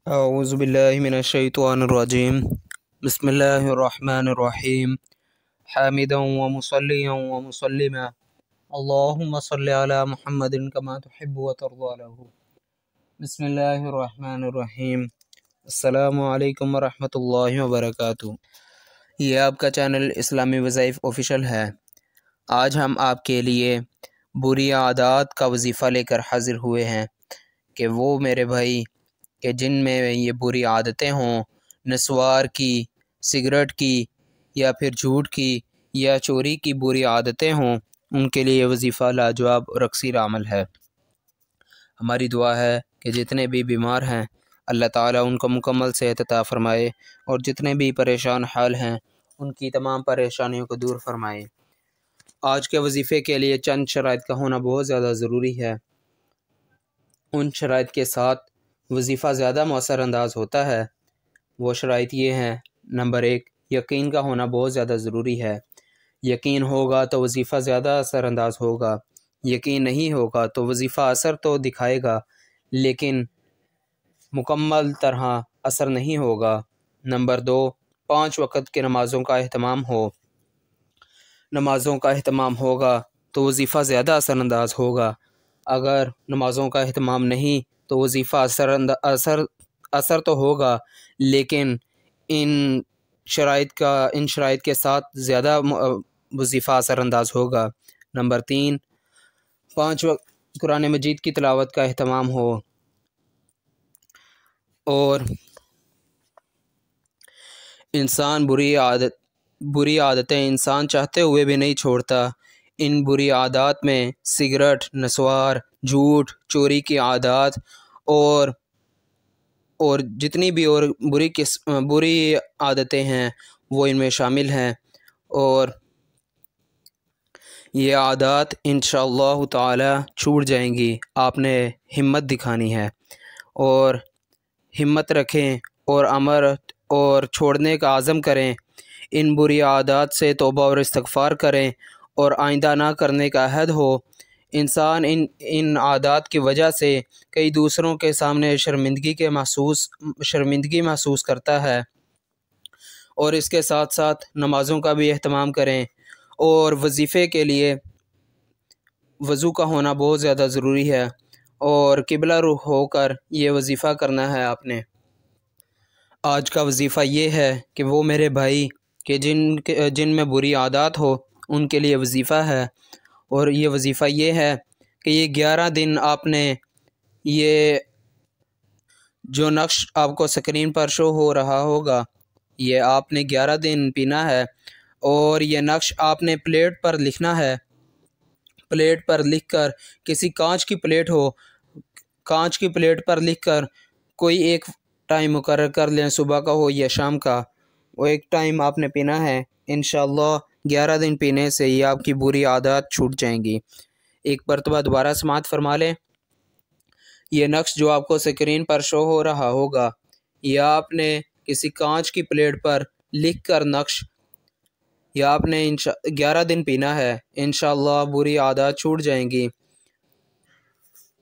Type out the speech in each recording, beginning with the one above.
اعوذ باللہ من الشیطان الرجیم بسم اللہ الرحمن الرحیم حامدا ومصلیا ومسلما اللہم صلی علی محمد کما تحب وترضی له بسم اللہ الرحمن الرحیم السلام علیکم ورحمۃ اللہ وبرکاتہ۔ یہ آپ کا چینل اسلامی وظائف آفیشیل ہے۔ آج ہم آپ کے لیے بری عادات کا وظیفہ لے کر حاضر ہوئے ہیں کہ وہ میرے بھائی کہ جن میں یہ بری عادتیں ہوں، نسوار کی، سگریٹ کی، یا پھر جھوٹ کی یا چوری کی بری عادتیں ہوں، ان کے لیے یہ وظیفہ لاجواب اور اکثیر عمل ہے۔ ہماری دعا ہے کہ جتنے بھی بیمار ہیں اللہ تعالیٰ ان کو مکمل صحت عطا فرمائے، اور جتنے بھی پریشان حال ہیں ان کی تمام پریشانیوں کو دور فرمائے۔ آج کے وظیفے کے لیے چند شرائط کا ہونا بہت زیادہ ضروری ہے۔ ان شرائط کے ساتھ وظیفہ زیادہ مؤثر انداز ہوتا ہے۔ وہ شرائط یہ ہیں: نمبر 1، یقین کا ہونا بہت زیادہ ضروری ہے۔ یقین ہوگا تو وظیفہ زیادہ اثر انداز ہوگا، یقین نہیں ہوگا تو وظیفہ اثر تو دکھائے گا لیکن مکمل طرح اثر نہیں ہوگا۔ نمبر 2، 5 وقت کے نمازوں کا اہتمام ہو۔ نمازوں کا اہتمام ہوگا تو وظیفہ زیادہ اثر انداز ہوگا۔ اگر نمازوں کا اہتمام نہیں تو وظیفہ اثر تو ہوگا لیکن ان شرائط کے ساتھ زیادہ وظیفہ اثر انداز ہوگا۔ نمبر 3، 5 وقت قرآن مجید کی تلاوت کا اہتمام ہو، اور انسان بری عادتیں انسان چاہتے ہوئے بھی نہیں چھوڑتا۔ ان بری عادات میں سگریٹ، نسوار، جھوٹ، چوری کی عادات اور جتنی بھی اور بری عادتیں ہیں وہ ان میں شامل ہیں، اور یہ عادات انشاءاللہ تعالی چھوٹ جائیں گی۔ آپ نے ہمت دکھانی ہے، اور ہمت رکھیں اور امر اور چھوڑنے کا عزم کریں۔ ان بری عادات سے توبہ اور استغفار کریں اور آئندہ نہ کرنے کا عہد ہو۔ انسان ان عادات کی وجہ سے کئی دوسروں کے سامنے شرمندگی محسوس کرتا ہے، اور اس کے ساتھ ساتھ نمازوں کا بھی اہتمام کریں، اور وظیفے کے لیے وضو کا ہونا بہت زیادہ ضروری ہے، اور قبلہ رخ ہو کر یہ وظیفہ کرنا ہے آپ نے۔ آج کا وظیفہ یہ ہے کہ وہ میرے بھائی کہ جن میں بری عادات ہو ان کے لیے وظیفہ ہے، اور یہ وظیفہ یہ ہے کہ یہ 11 دن آپ نے یہ جو نقش آپ کو سکرین پر شو ہو رہا ہوگا یہ آپ نے 11 دن پینا ہے، اور یہ نقش آپ نے پلیٹ پر لکھنا ہے۔ پلیٹ پر لکھ کر کسی کانچ کی پلیٹ ہو، کانچ کی پلیٹ پر لکھ کر کوئی ایک ٹائم مقرر کر لیں، صبح کا ہو یا شام کا، وہ ایک ٹائم آپ نے پینا ہے۔ انشاءاللہ 11 دن پینے سے یہ آپ کی بری عادات چھوٹ جائیں گی۔ ایک مرتبہ دوبارہ سماعت فرما لیں۔ یہ نقش جو آپ کو سکرین پر شو ہو رہا ہوگا یہ آپ نے کسی کانچ کی پلیٹ پر لکھ کر نقش یہ آپ نے 11 دن پینا ہے۔ انشاءاللہ بری عادات چھوٹ جائیں گی،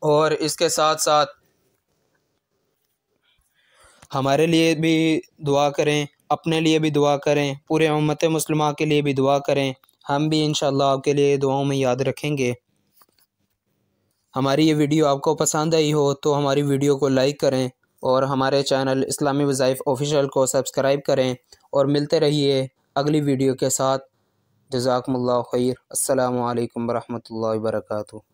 اور اس کے ساتھ ساتھ ہمارے لیے بھی دعا کریں، اپنے لیے بھی دعا کریں، پورے امت مسلمہ کے لیے بھی دعا کریں۔ ہم بھی انشاءاللہ آپ کے لیے دعاؤں میں یاد رکھیں گے۔ ہماری یہ ویڈیو آپ کو پسند آئی ہو تو ہماری ویڈیو کو لائک کریں، اور ہمارے چینل اسلامی وظائف آفیشیل کو سبسکرائب کریں، اور ملتے رہیے اگلی ویڈیو کے ساتھ۔ جزاکم اللہ خیر۔ السلام علیکم ورحمۃ اللہ وبرکاتہ۔